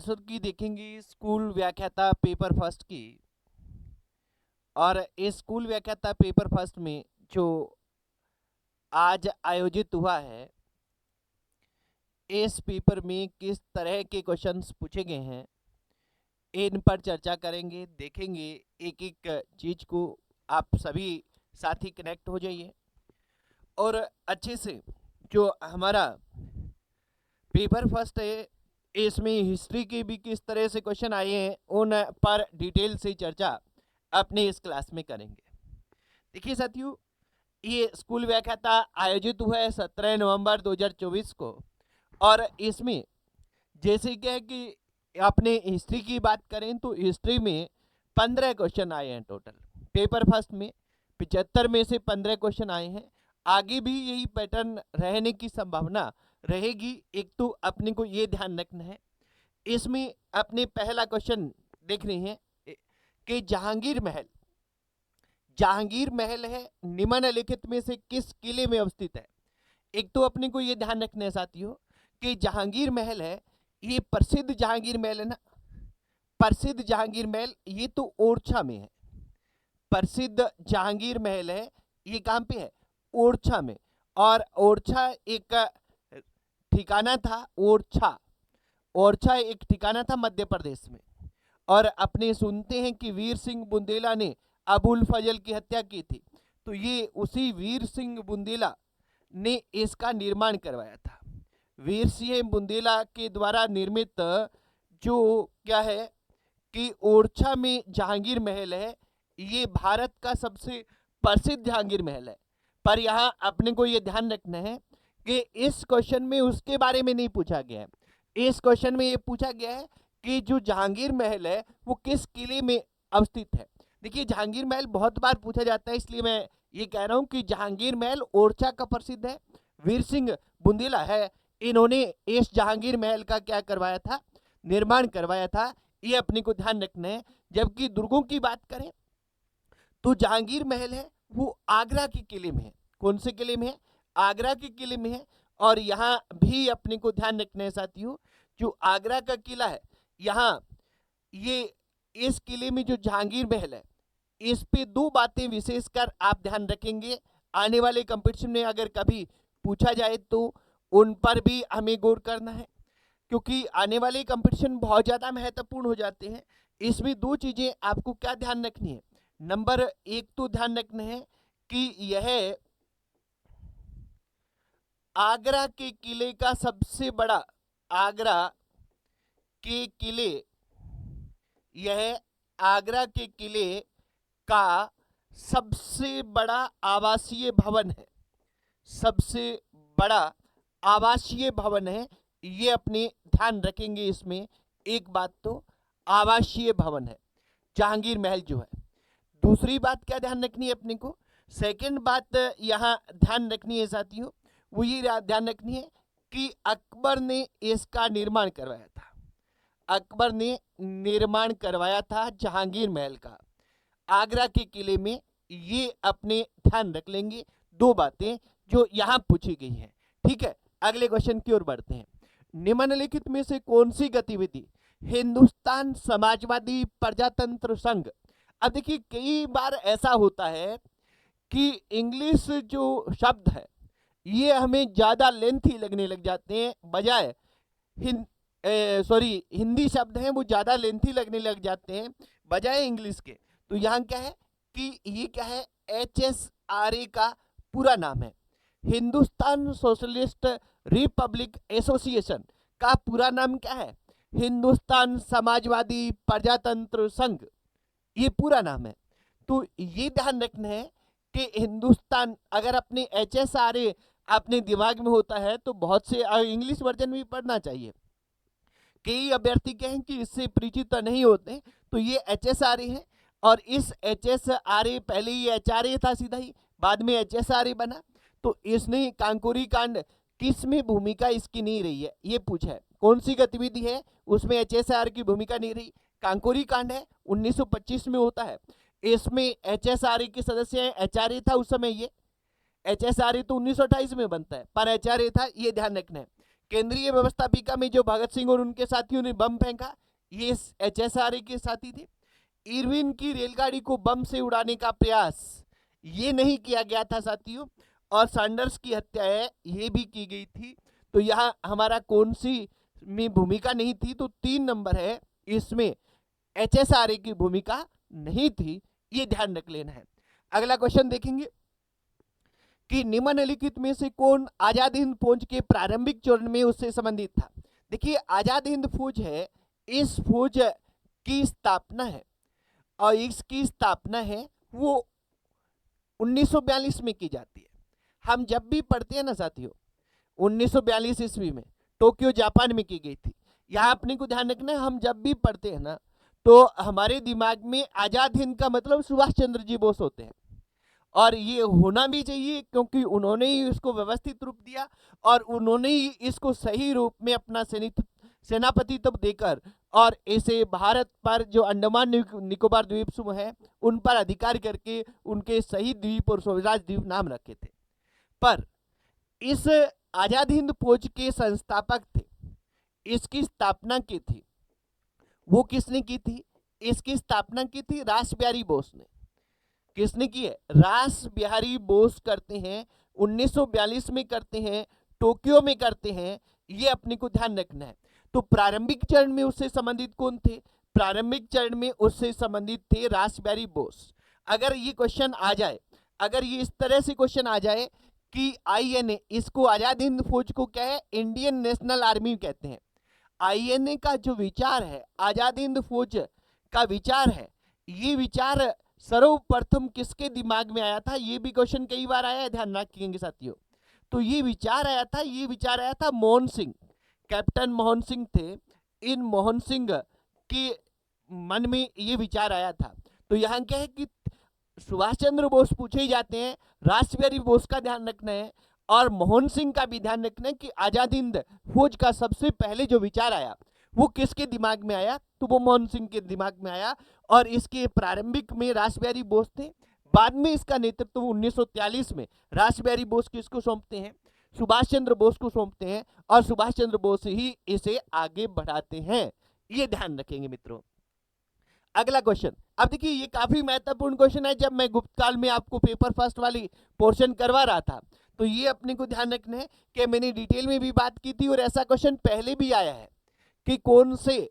Answer की देखेंगे school व्याख्याता पेपर फर्स्ट की। और इस स्कूल व्याख्याता पेपर फर्स्ट में जो आज आयोजित हुआ है, इस पेपर में किस तरह के क्वेश्चंस पूछे गए हैं, इन पर चर्चा करेंगे, देखेंगे एक एक चीज को। आप सभी साथी कनेक्ट हो जाइए और अच्छे से जो हमारा पेपर फर्स्ट है, इसमें हिस्ट्री के भी किस तरह से क्वेश्चन आए हैं उन पर डिटेल से चर्चा अपने इस क्लास में करेंगे। देखिए साथियों, ये स्कूल व्याख्याता आयोजित हुआ है 17 नवंबर 2024 को। और इसमें जैसे क्या है कि अपने हिस्ट्री की बात करें तो हिस्ट्री में 15 क्वेश्चन आए हैं टोटल। पेपर फर्स्ट में 75 में से 15 क्वेश्चन आए हैं। आगे भी यही पैटर्न रहने की संभावना रहेगी। एक तो अपने को ये ध्यान रखना है, इसमें अपने पहला क्वेश्चन देख रहे हैं कि जहांगीर महल है निम्नलिखित में से किस किले में अवस्थित है। एक तो अपने को ये ध्यान रखना है साथियों कि जहांगीर महल है, ये प्रसिद्ध जहांगीर महल है ना, प्रसिद्ध जहांगीर महल ये तो ओरछा में है। प्रसिद्ध जहांगीर महल है, ये कहाँ पे है? ओरछा में। और ओरछा एक ठिकाना था, ओरछा एक ठिकाना था मध्य प्रदेश में। और अपने सुनते हैं कि वीर सिंह बुंदेला ने अबुल फजल की हत्या की थी, तो ये उसी वीर सिंह बुंदेला ने इसका निर्माण करवाया था। वीर सिंह बुंदेला के द्वारा निर्मित जो क्या है कि ओरछा में जहांगीर महल है, ये भारत का सबसे प्रसिद्ध जहांगीर महल है। पर यहाँ अपने को ये ध्यान रखना है कि इस क्वेश्चन में उसके बारे में नहीं पूछा गया है। इस क्वेश्चन में ये पूछा गया है कि जो जहांगीर महल है वो किस किले में अवस्थित है। देखिए, जहांगीर महल बहुत बार पूछा जाता है, इसलिए मैं ये कह रहा हूँ कि जहांगीर महल ओरछा का प्रसिद्ध है। वीर सिंह बुंदेला है, इन्होंने इस जहांगीर महल का क्या करवाया था? निर्माण करवाया था। ये अपने को ध्यान रखना है। जबकि दुर्गों की बात करें तो जहांगीर महल है वो आगरा के किले में है। कौन से किले में है? आगरा के किले में है। और यहाँ भी अपने को ध्यान रखना है साथियों, जो आगरा का किला है, यहाँ ये इस किले में जो जहांगीर महल है, इस पे दो बातें विशेषकर आप ध्यान रखेंगे। आने वाले कंपटीशन में अगर कभी पूछा जाए तो उन पर भी हमें गौर करना है, क्योंकि आने वाले कंपटीशन बहुत ज़्यादा महत्वपूर्ण हो जाते हैं। इसमें दो चीज़ें आपको क्या ध्यान रखनी है। नंबर एक तो ध्यान रखना है कि यह आगरा के किले का सबसे बड़ा, आगरा के किले, यह आगरा के किले का सबसे बड़ा आवासीय भवन है। सबसे बड़ा आवासीय भवन है, ये अपने ध्यान रखेंगे। इसमें एक बात तो आवासीय भवन है जहांगीर महल जो है। दूसरी बात क्या ध्यान रखनी है अपने को? सेकंड बात यहाँ ध्यान रखनी है साथियों, वो ये ध्यान रखनी है कि अकबर ने इसका निर्माण करवाया था। अकबर ने निर्माण करवाया था जहांगीर महल का आगरा के किले में। ये अपने ध्यान रख लेंगे दो बातें जो यहाँ पूछी गई हैं। ठीक है, अगले क्वेश्चन की ओर बढ़ते हैं। निम्नलिखित में से कौन सी गतिविधि हिंदुस्तान समाजवादी प्रजातंत्र संघ। अब देखिए, कई बार ऐसा होता है कि इंग्लिश जो शब्द है ये हमें ज़्यादा लेंथी लगने लग जाते हैं, बजाय हिंदी शब्द हैं वो ज़्यादा लेंथी लगने लग जाते हैं बजाय इंग्लिश के। तो यहाँ क्या है कि ये क्या है? HSRA का पूरा नाम है, हिंदुस्तान सोशलिस्ट रिपब्लिक एसोसिएशन का पूरा नाम क्या है? हिंदुस्तान समाजवादी प्रजातंत्र संघ, ये पूरा नाम है। तो ये ध्यान रखना है कि हिंदुस्तान, अगर अपने HSRA अपने दिमाग में होता है तो बहुत से इंग्लिश वर्जन भी पढ़ना चाहिए। कई अभ्यर्थी कहें कि इससे परिचित नहीं होते, तो ये HSRA है। और इस HSRA, पहले ये HRA था सीधा ही, बाद में HSRA बना। तो इसने कांकोरी कांड किस में भूमिका इसकी नहीं रही है, ये पूछा है। कौन सी गतिविधि है उसमें HSRA की भूमिका नहीं रही? कांकोरी कांड है, 1925 में होता है। इसमें HSRA के सदस्य हैं, HRA था उस समय, ये HSRA तो 1928 में बनता है, पर HRA था, ये ध्यान रखना है। केंद्रीय व्यवस्थापिका में जो भगत सिंह और उनके साथियों ने बम फेंका, ये HSRA के साथी थे। इरविन की रेलगाड़ी को बम से उड़ाने का प्रयास ये नहीं किया गया था साथियों। और सैंडर्स की हत्या है ये भी की गई थी। तो यहाँ हमारा कौन सी में भूमिका नहीं थी, तो 3 नंबर है, इसमें HSRA की भूमिका नहीं थी, ये ध्यान रख लेना है। अगला क्वेश्चन देखेंगे कि निम्नलिखित में से कौन आजाद हिंद फौज के प्रारंभिक चरण में उससे संबंधित था। देखिए आजाद हिंद फौज है, इस फौज की स्थापना है और इसकी स्थापना है वो 1942 में की जाती है। हम जब भी पढ़ते हैं ना साथियों, 1942 ईस्वी में टोक्यो जापान में की गई थी। यहाँ अपने को ध्यान रखना है, हम जब भी पढ़ते हैं ना तो हमारे दिमाग में आजाद हिंद का मतलब सुभाष चंद्र जी बोस होते हैं, और ये होना भी चाहिए क्योंकि उन्होंने ही इसको व्यवस्थित रूप दिया और उन्होंने ही इसको सही रूप में अपना सेनापतित्व देकर और इसे भारत पर जो अंडमान निकोबार द्वीप समूह है उन पर अधिकार करके उनके शहीद द्वीप और स्वराज द्वीप नाम रखे थे। पर इस आजाद हिंद फौज के संस्थापक थे, इसकी स्थापना की थी, वो किसने की थी? इसकी स्थापना की थी रास बिहारी बोस ने। किसने की है? रास बिहारी बोस करते हैं, 1942 में करते हैं, टोक्यो में करते हैं, ये अपने को ध्यान रखना है। तो प्रारंभिक चरण में उससे संबंधित कौन थे? प्रारंभिक चरण में उससे संबंधित थे रास बिहारी बोस। अगर ये क्वेश्चन आ जाए, अगर ये इस तरह से क्वेश्चन आ जाए कि INA, इसको आजाद हिंद फौज को क्या है? इंडियन नेशनल आर्मी कहते हैं। INA का जो विचार है, आजाद हिंद फौज का विचार है, ये विचार सर्वप्रथम किसके दिमाग में आया था? ये भी क्वेश्चन कई बार आया है, ध्यान रखेंगे साथियों। तो ये विचार आया था मोहन सिंह, कैप्टन मोहन सिंह थे। इन मोहन सिंह के मन में ये विचार आया था। तो यहाँ क्या है कि सुभाष चंद्र बोस पूछे ही जाते हैं, रास बिहारी बोस का ध्यान रखना है और मोहन सिंह का भी ध्यान रखना है कि आजाद हिंद फौज का सबसे पहले जो विचार आया वो किसके दिमाग में आया? तो वो मोहन सिंह के दिमाग में आया और इसके प्रारंभिक में रास बिहारी बोस थे। बाद में इसका नेतृत्व 1943 में रास बिहारी बोस किसको सौंपते हैं? सुभाष चंद्र बोस को सौंपते हैं और सुभाष चंद्र बोस ही इसे आगे बढ़ाते हैं, ये ध्यान रखेंगे मित्रों। अगला क्वेश्चन, अब देखिए ये काफी महत्वपूर्ण क्वेश्चन है। जब मैं गुप्त काल में आपको पेपर फर्स्ट वाली पोर्शन करवा रहा था तो ये अपने को ध्यान रखना है कि मैंने डिटेल में भी बात की थी और ऐसा क्वेश्चन पहले भी आया है कि कौन से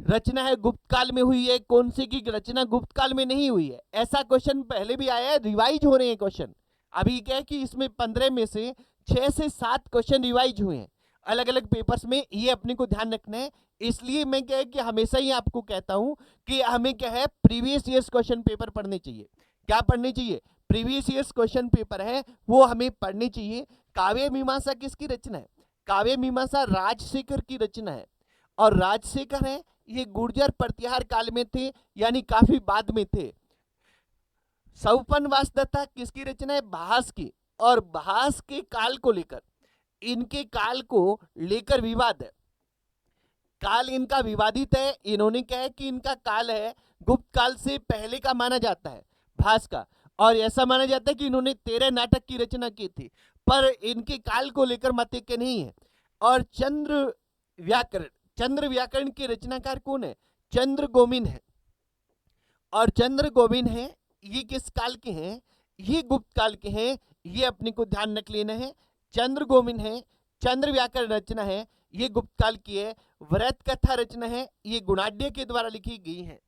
रचना है गुप्त काल में हुई है, कौन सी की रचना गुप्त काल में नहीं हुई है। ऐसा क्वेश्चन पहले भी आया है, रिवाइज हो रहे हैं क्वेश्चन। अभी क्या है कि इसमें 15 में से 6 से 7 क्वेश्चन रिवाइज हुए हैं अलग अलग पेपर्स में, ये अपने को ध्यान रखना है। इसलिए मैं क्या है कि हमेशा ही आपको कहता हूं कि हमें क्या है, प्रीवियस ईयर्स क्वेश्चन पेपर पढ़ने चाहिए। क्या पढ़ने चाहिए? प्रीवियस ईयर्स क्वेश्चन पेपर है वो हमें पढ़ने चाहिए। काव्य मीमांसा किसकी रचना है? काव्य मीमांसा राजशेखर की रचना है और राजशेखर है ये गुर्जर प्रतिहार काल में थे, यानी काफी बाद में थे। सौपन वासदत्ता किसकी रचना है? भास की। और भास के काल को लेकर, इनके काल को लेकर विवाद है, काल इनका विवादित है। इन्होंने क्या है कि इनका काल है गुप्त काल से पहले का माना जाता है भास का, और ऐसा माना जाता है कि इन्होंने 13 नाटक की रचना की थी, पर इनके काल को लेकर मत के नहीं है। और चंद्र व्याकरण के रचनाकार कौन है? चंद्र गोमिन है। और चंद्र गोमिन है ये किस काल के हैं? ये गुप्त काल के हैं, ये अपने को ध्यान रख लेना है। चंद्र गोमिन है, चंद्र व्याकरण रचना है ये गुप्त काल की है। व्रत कथा रचना है ये गुणाढ्य के द्वारा लिखी गई है,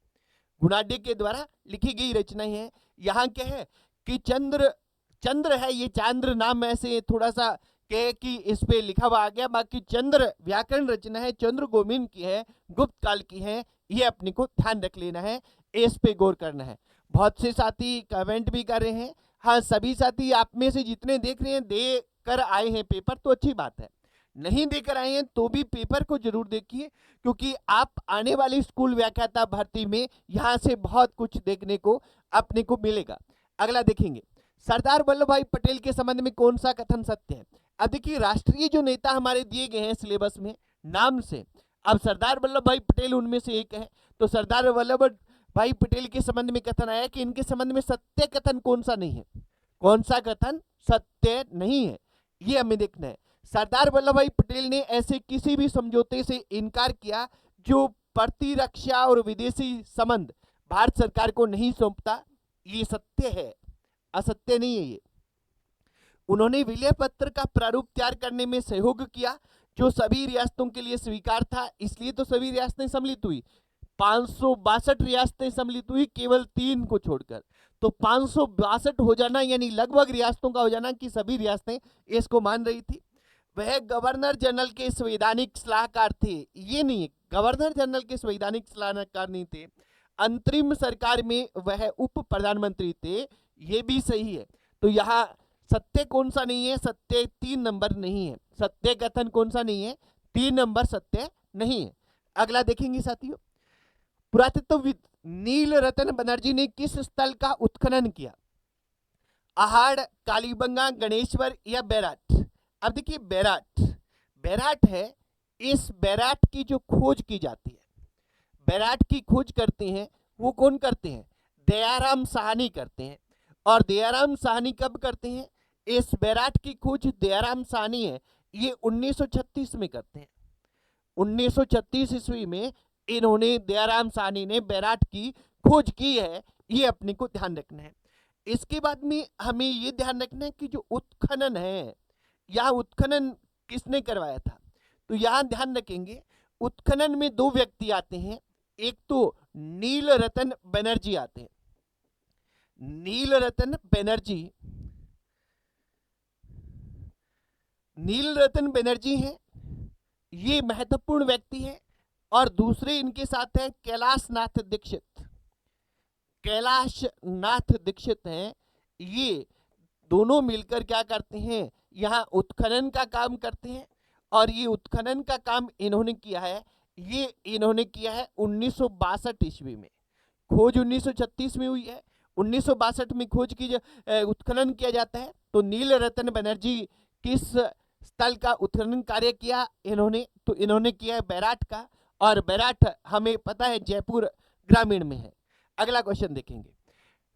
गुणाढ्य के द्वारा लिखी गई रचना है। यहाँ क्या है कि चंद्र है, ये चांद्र नाम ऐसे थोड़ा सा कहे कि इस पे लिखा हुआ आ गया, बाकी चंद्र व्याकरण रचना है, चंद्र गोमिन की है, गुप्त काल की है, ये अपने को ध्यान रख लेना है, इस पे गौर करना है। बहुत से साथी कमेंट भी कर रहे हैं। हाँ, सभी साथी आप में से जितने देख रहे हैं दे कर आए हैं पेपर तो अच्छी बात है, नहीं देकर आए हैं तो भी पेपर को जरूर देखिए, क्योंकि आप आने वाली स्कूल व्याख्याता भर्ती में यहाँ से बहुत कुछ देखने को अपने को मिलेगा। अगला देखेंगे, सरदार वल्लभ भाई पटेल के संबंध में कौन सा कथन सत्य है? अब देखिए राष्ट्रीय जो नेता हमारे दिए गए हैं सिलेबस में नाम से, अब सरदार वल्लभ भाई पटेल उनमें से एक है। तो सरदार वल्लभ भाई पटेल के संबंध में कथन आया कि इनके संबंध में सत्य कथन कौन सा नहीं है? कौन सा कथन सत्य नहीं है, ये हमें देखना है। सरदार वल्लभ भाई पटेल ने ऐसे किसी भी समझौते से इनकार किया जो प्रतिरक्षा और विदेशी संबंध भारत सरकार को नहीं सौंपता। ये सत्य है, असत्य नहीं है ये। उन्होंने विलय पत्र का प्रारूप तैयार करने में सहयोग किया जो सभी रियासतों के लिए स्वीकार था, इसलिए तो सभी रियासतें सम्मिलित हुई। 562 रियासतें सम्मिलित हुई केवल 3 को छोड़कर। तो 562 हो जाना यानी लगभग रियासतों का हो जाना कि सभी रियासतें इसको मान रही थी। वह गवर्नर जनरल के संवैधानिक सलाहकार थे, ये नहीं, गवर्नर जनरल के संवैधानिक सलाहकार नहीं थे। अंतरिम सरकार में वह उप प्रधानमंत्री थे, ये भी सही है। तो यहाँ सत्य कौन सा नहीं है? सत्य 3 नंबर नहीं है। सत्य कथन कौन सा नहीं है? 3 नंबर सत्य नहीं है। अगला देखेंगे साथियों, पुरातत्वविद नील रतन बनर्जी ने किस स्थल का उत्खनन किया? आहाड़, कालीबंगा, गणेश्वर या बैराट? अब देखिए बैराट है, इस बैराट की जो खोज की जाती है, बैराट की खोज करते हैं वो कौन करते हैं? दयाराम साहनी करते हैं। और दयाराम साहनी कब करते हैं? इस बैराट की खोज दयाराम साहनी है, ये 1936 में करते हैं। 1936 ईस्वी में इन्होंने, दयाराम साहनी ने बैराट की खोज की है, ये अपने को ध्यान रखना है। इसके बाद में हमें ये ध्यान रखना है कि जो उत्खनन है, यह उत्खनन किसने करवाया था? तो यहां ध्यान रखेंगे उत्खनन में 2 व्यक्ति आते हैं। एक तो नील रतन बनर्जी आते हैं। नील रतन बनर्जी हैं, ये महत्वपूर्ण व्यक्ति है। और दूसरे इनके साथ है कैलाश नाथ दीक्षित हैं। ये दोनों मिलकर क्या करते हैं? यहाँ उत्खनन का काम करते हैं। और ये उत्खनन का काम इन्होंने किया है, ये इन्होंने किया है 1962 ईस्वी में। खोज 1936 में हुई है, 1962 में खोज की उत्खनन किया जाता है। तो नील रतन बनर्जी किस स्थल का उत्खनन कार्य किया इन्होंने? तो इन्होंने किया है बैराट का। और बैराट हमें पता है जयपुर ग्रामीण में है। अगला क्वेश्चन देखेंगे,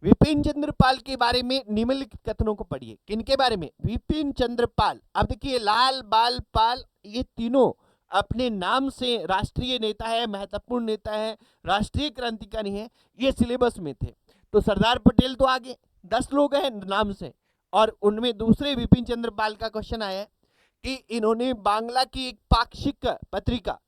विपिन चंद्र पाल के बारे में निम्नलिखित कथनों को पढ़िए। किनके बारे में? विपिन चंद्र पाल। अब देखिए लाल, बाल, पाल, ये तीनों अपने नाम से राष्ट्रीय नेता है, महत्वपूर्ण नेता है, राष्ट्रीय क्रांतिकारी है, ये सिलेबस में थे। तो सरदार पटेल तो आगे 10 लोग हैं नाम से, और उनमें दूसरे विपिन चंद्र पाल का क्वेश्चन आया कि इन्होंने बांग्ला की एक पाक्षिक पत्रिका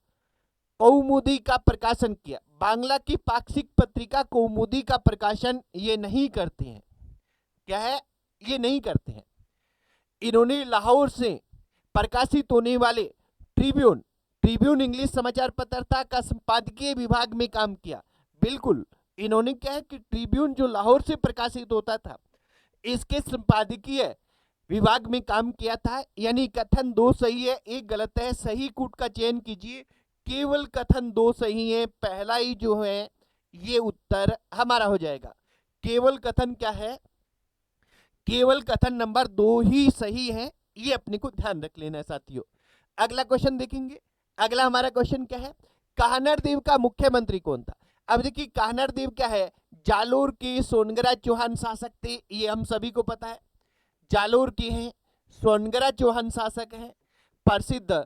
कौमुदी का प्रकाशन किया। बांग्ला की पाक्षिक पत्रिका कौमुदी का प्रकाशन ये नहीं करते हैं। क्या है? ये नहीं करते हैं। इन्होंने लाहौर से प्रकाशित होने वाले ट्रिब्यून इंग्लिश समाचार पत्रिका का संपादकीय विभाग में काम किया। बिल्कुल, इन्होंने क्या है कि ट्रिब्यून जो लाहौर से प्रकाशित होता था, इसके संपादकीय विभाग में काम किया था। यानी कथन 2 सही है, 1 गलत है। सही कूट का चयन कीजिए, केवल कथन 2 सही है। पहला ही जो है ये उत्तर हमारा हो जाएगा। केवल कथन क्या है? केवल कथन नंबर 2 ही सही है, ये अपने को ध्यान रख लेना है साथियों। अगला क्वेश्चन देखेंगे। अगला हमारा क्वेश्चन क्या है? कान्हड़ देव का मुख्यमंत्री कौन था? अब देखिए कान्हड़ देव क्या है? जालोर के सोनगरा चौहान शासक थे, ये हम सभी को पता है। जालोर के हैं, सोनगरा चौहान शासक हैं, प्रसिद्ध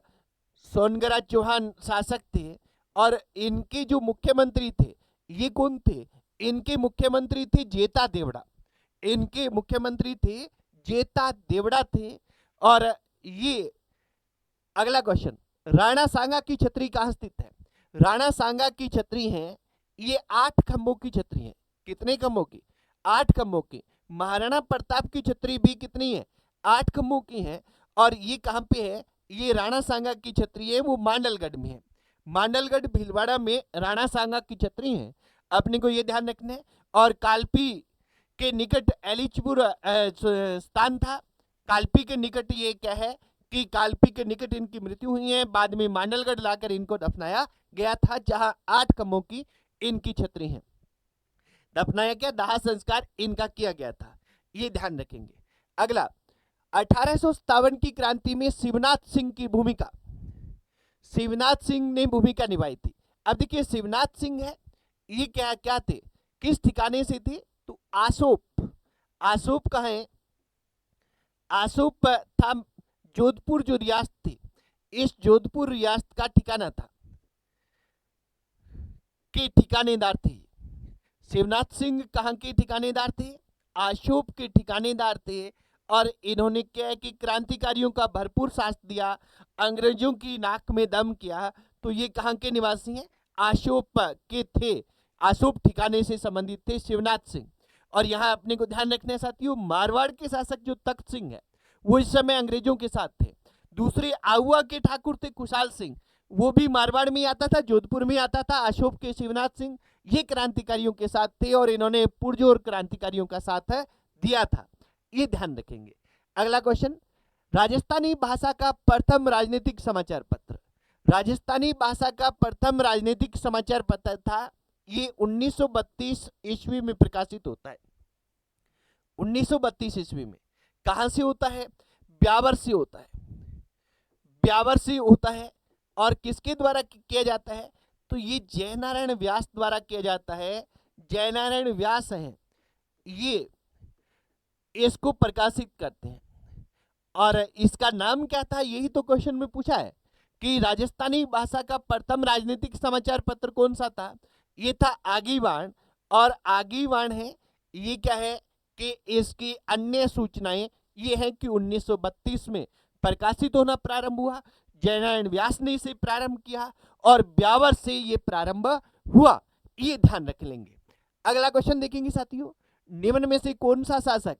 सोनगरा चौहान शासक थे। और इनके जो मुख्यमंत्री थे ये कौन थे? इनके मुख्यमंत्री थे जेता देवड़ा। इनके मुख्यमंत्री थे जेता देवड़ा थे। और ये अगला क्वेश्चन, राणा सांगा की छतरी कहां स्थित है? राणा सांगा की छतरी है, ये 8 खंभों की छतरी है। कितने खंभों की? 8 खंभों की। महाराणा प्रताप की छतरी भी कितनी है? 8 खंभों की है। और ये कहां पे है? ये राणा सांगा की छतरी है, वो मांडलगढ़ में है। मांडलगढ़ भीलवाड़ा में राणा सांगा की छतरी है, अपने को ये ध्यान रखना है। और कालपी के निकट एलिचपुर स्थान था। कालपी के निकट ये क्या है कि कालपी के निकट इनकी मृत्यु हुई है। बाद में मांडलगढ़ लाकर इनको दफनाया गया था, जहां 8 खंभों की इनकी छतरी है। दफनाया क्या? दाह संस्कार इनका किया गया था, ये ध्यान रखेंगे। अगला, 1857 की क्रांति में शिवनाथ सिंह की भूमिका, शिवनाथ सिंह ने भूमिका निभाई थी। अब देखिए शिवनाथ सिंह है, ये क्या थे? किस ठिकाने से थे? तो आसोप। आसोप कहाँ है? आसोप था जोधपुर जो रियासत थी, इस जोधपुर रियासत का ठिकाना था, के ठिकानेदार थे। शिवनाथ सिंह कहाँ के ठिकानेदार थे? आशोप के ठिकानेदार थे। और इन्होंने क्या है कि क्रांतिकारियों का भरपूर साथ दिया, अंग्रेजों की नाक में दम किया। तो ये कहाँ के निवासी हैं? आशोप के थे, आशोप ठिकाने से संबंधित थे शिवनाथ सिंह। और यहाँ अपने को ध्यान रखना है साथियों, मारवाड़ के शासक जो तख्त सिंह है वो इस समय अंग्रेजों के साथ थे। दूसरे आहुआ के ठाकुर थे खुशहाल सिंह, वो भी मारवाड़ में आता था, जोधपुर में आता था। अशोक के शिवनाथ सिंह ये क्रांतिकारियों के साथ थे और इन्होंने पुरजोर क्रांतिकारियों का साथ दिया था, ये ध्यान रखेंगे। अगला क्वेश्चन, राजस्थानी भाषा का प्रथम राजनीतिक समाचार पत्र। राजस्थानी भाषा का प्रथम राजनीतिक समाचार पत्र था, ये 1932 ईस्वी में प्रकाशित होता है। 1932 ईस्वी में कहां से होता है? ब्यावर से होता है, ब्यावर से होता है। और किसके द्वारा किया जाता है? तो ये जयनारायण व्यास द्वारा किया जाता है। जयनारायण व्यास हैं ये इसको प्रकाशित करते हैं। और इसका नाम क्या था, यही तो क्वेश्चन में पूछा है कि राजस्थानी भाषा का प्रथम राजनीतिक समाचार पत्र कौन सा था? ये था आगीवाण। और आगीवाण है ये क्या है कि इसकी अन्य सूचनाएं ये है कि 1932 में प्रकाशित होना प्रारंभ हुआ। जयनारायण व्यास ने इसे प्रारंभ किया और ब्यावर से ये प्रारंभ हुआ, ये ध्यान रख लेंगे। अगला क्वेश्चन देखेंगे साथियों, निम्न में से कौन सा शासक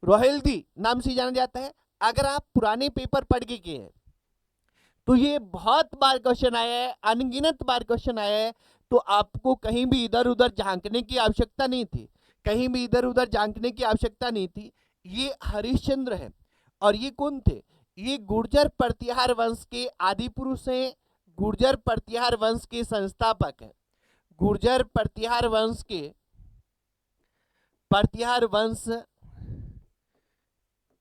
रोहिल्दी नाम से जाना जाता है? अगर आप पुराने पेपर पढ़ के गए हैं तो ये बहुत बार क्वेश्चन आया है, अनगिनत बार क्वेश्चन आया है। तो आपको कहीं भी इधर उधर झांकने की आवश्यकता नहीं थी, कहीं भी इधर उधर झांकने की आवश्यकता नहीं थी। ये हरिश्चंद्र है। और ये कौन थे? ये गुर्जर प्रतिहार वंश के आदि पुरुष हैं, गुर्जर प्रतिहार वंश के संस्थापक हैं। गुर्जर प्रतिहार वंश के, प्रतिहार वंश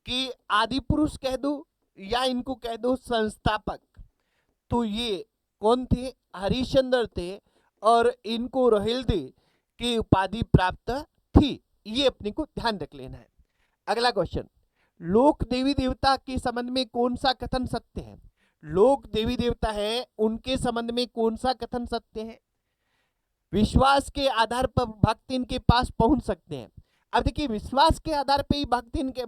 के आदि पुरुष कह दो या इनको कह दो संस्थापक। तो ये कौन थे? हरिश्चंद्र थे। और इनको रोहिल्दी की उपाधि प्राप्त थी, ये अपने को ध्यान रख लेना है। अगला क्वेश्चन, लोक देवी देवता के संबंध में कौन सा कथन सत्य है? लोक देवी देवता है उनके संबंध में कौन सा कथन सत्य है? विश्वास के आधार पर भक्त इनके पास पहुंच सकते हैं। अब देखिए, विश्वास के आधार पे ही भक्त इनके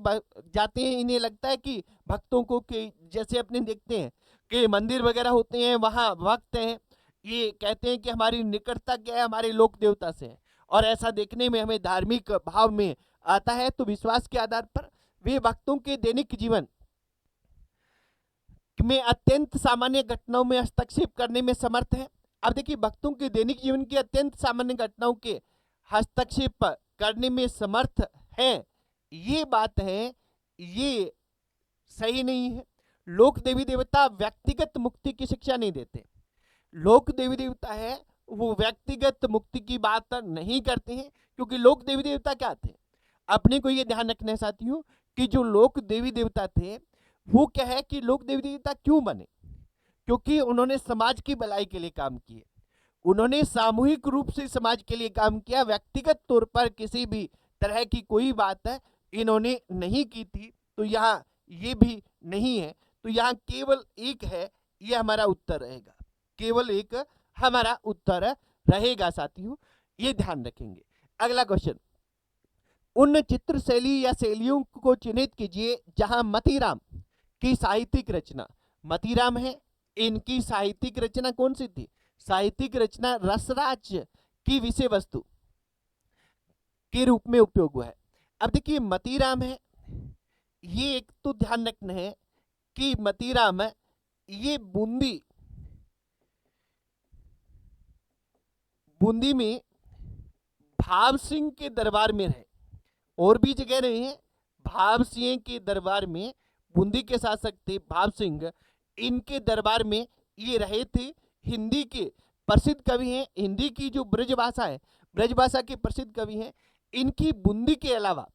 जाते हैं। इन्हें लगता है कि भक्तों को कि जैसे अपने देखते हैं कि मंदिर वगैरह होते हैं, वहां भक्त हैं, ये कहते हैं कि हमारी निकटता क्या है, हमारे लोक देवता से है, और ऐसा देखने में हमें धार्मिक भाव में आता है। तो विश्वास के आधार पर वे भक्तों के दैनिक जीवन में अत्यंत सामान्य घटनाओं में हस्तक्षेप करने में समर्थ है। अब देखिए, भक्तों के दैनिक जीवन की अत्यंत सामान्य घटनाओं के हस्तक्षेप करने में समर्थ है, ये बात है, ये सही नहीं है। लोक देवी देवता व्यक्तिगत मुक्ति की शिक्षा नहीं देते। लोक देवी देवता है वो व्यक्तिगत मुक्ति की बात नहीं करते हैं, क्योंकि लोक देवी देवता क्या थे? अपने को ये ध्यान रखना है साथियों कि जो लोक देवी देवता थे वो क्या है कि लोक देवी देवता क्यों बने? क्योंकि उन्होंने समाज की भलाई के लिए काम किए, उन्होंने सामूहिक रूप से समाज के लिए काम किया। व्यक्तिगत तौर पर किसी भी तरह की कोई बात है इन्होंने नहीं की थी। तो यहाँ ये भी नहीं है, तो यहाँ केवल एक है, ये हमारा उत्तर रहेगा, केवल एक हमारा उत्तर रहेगा साथियों, ये ध्यान रखेंगे। अगला क्वेश्चन, उन चित्र शैली या शैलियों को चिन्हित कीजिए जहां मतीराम की साहित्यिक रचना, मतीराम है, इनकी साहित्यिक रचना कौन सी थी? साहित्यिक रचना रसराज की विषय वस्तु के रूप में उपयोग हुआ है। अब देखिए, मतीराम है, ये एक तो ध्यान रखना है कि मतीराम है ये बूंदी में भाव सिंह के दरबार में रहे, और भी जगह रहे हैं। भाव सिंह के दरबार में, बूंदी के शासक थे भाव सिंह, इनके दरबार में ये रहे थे। हिंदी के प्रसिद्ध कवि हैं, हिंदी की जो ब्रजभाषा है, ब्रजभाषा के प्रसिद्ध कवि हैं। इनकी बूंदी के अलावा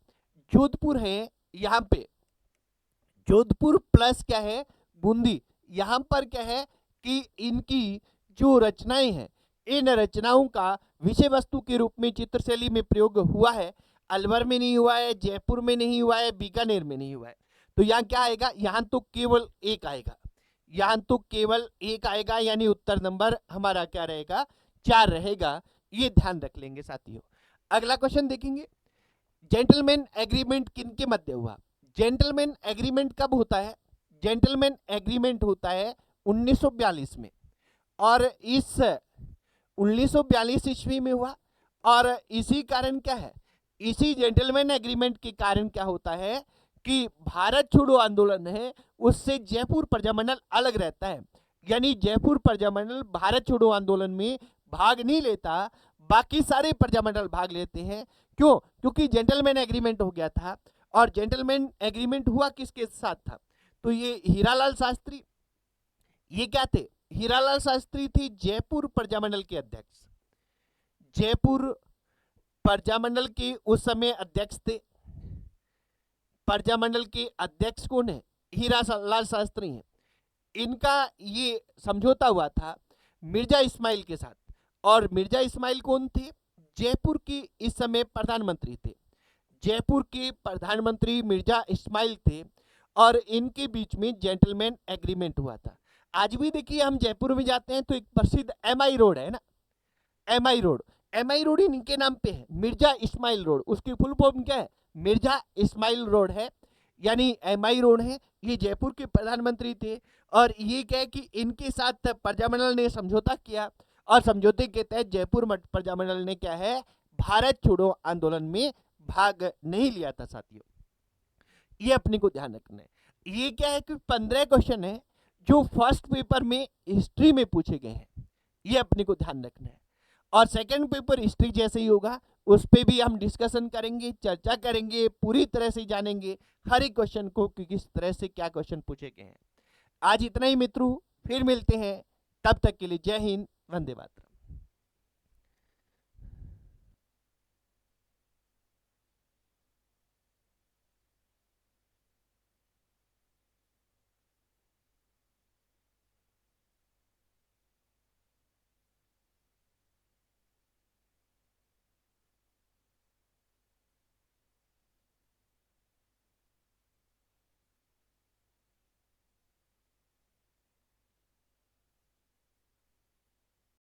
जोधपुर है, यहाँ पे जोधपुर प्लस क्या है? बूंदी। यहाँ पर क्या है कि इनकी जो रचनाएं हैं, इन रचनाओं का विषय वस्तु के रूप में चित्रशैली में प्रयोग हुआ है। अलवर में नहीं हुआ है, जयपुर में नहीं हुआ है, बीकानेर में नहीं हुआ है। तो यहाँ क्या आएगा, यहाँ तो केवल एक आएगा, यहाँ तो केवल एक आएगा, यानी उत्तर नंबर हमारा क्या रहेगा, 4 रहेगा। ये ध्यान रख लेंगे साथियों। अगला क्वेश्चन देखेंगे, जेंटलमैन एग्रीमेंट किनके मध्य हुआ? जेंटलमैन एग्रीमेंट कब होता है? जेंटलमैन एग्रीमेंट होता है 1942 में, और इस 1942 ईस्वी में हुआ। और इसी कारण क्या है, इसी जेंटलमैन एग्रीमेंट के कारण क्या होता है कि भारत छोड़ो आंदोलन है उससे जयपुर प्रजामंडल अलग रहता है। यानी जयपुर प्रजामंडल भारत छोड़ो आंदोलन में भाग नहीं लेता, बाकी सारे प्रजामंडल भाग लेते हैं। क्यों? क्योंकि जेंटलमैन एग्रीमेंट हो गया था। और जेंटलमैन एग्रीमेंट हुआ किसके साथ था? तो ये हीरालाल शास्त्री, ये क्या थे? हीरालाल शास्त्री थे जयपुर प्रजामंडल के अध्यक्ष। जयपुर प्रजामंडल के उस समय अध्यक्ष थे। प्रजामंडल के अध्यक्ष कौन है? हीरालाल शास्त्री हैं। इनका ये समझौता हुआ था मिर्जा इस्माइल के साथ। और मिर्जा इस्माइल कौन थे? जयपुर की इस समय प्रधानमंत्री थे। जयपुर के प्रधानमंत्री मिर्जा इस्माइल थे और इनके बीच में जेंटलमैन एग्रीमेंट हुआ था। आज भी देखिए हम जयपुर में जाते हैं तो एक प्रसिद्ध एमआई रोड है ना, एमआई रोड, एमआई रोड इनके नाम पे है, मिर्जा इस्माइल रोड। उसकी फुल फॉर्म क्या है? मिर्जा इस्माइल रोड है, यानी एमआई रोड है। ये जयपुर के प्रधानमंत्री थे और ये क्या है कि इनके साथ प्रजामंडल ने समझौता किया और समझौते के तहत जयपुर प्रजामंडल ने क्या है, भारत छोड़ो आंदोलन में भाग नहीं लिया था साथियों। ये अपने को ध्यान रखना है। ये क्या है कि 15 क्वेश्चन है जो फर्स्ट पेपर में हिस्ट्री में पूछे गए हैं, ये अपने को ध्यान रखना है। और सेकंड पेपर हिस्ट्री जैसे ही होगा उस पे भी हम डिस्कशन करेंगे, चर्चा करेंगे, पूरी तरह से जानेंगे हर एक क्वेश्चन को कि किस तरह से क्या क्वेश्चन पूछे गए हैं। आज इतना ही मित्रों, फिर मिलते हैं, तब तक के लिए जय हिंद, वंदे मातरम।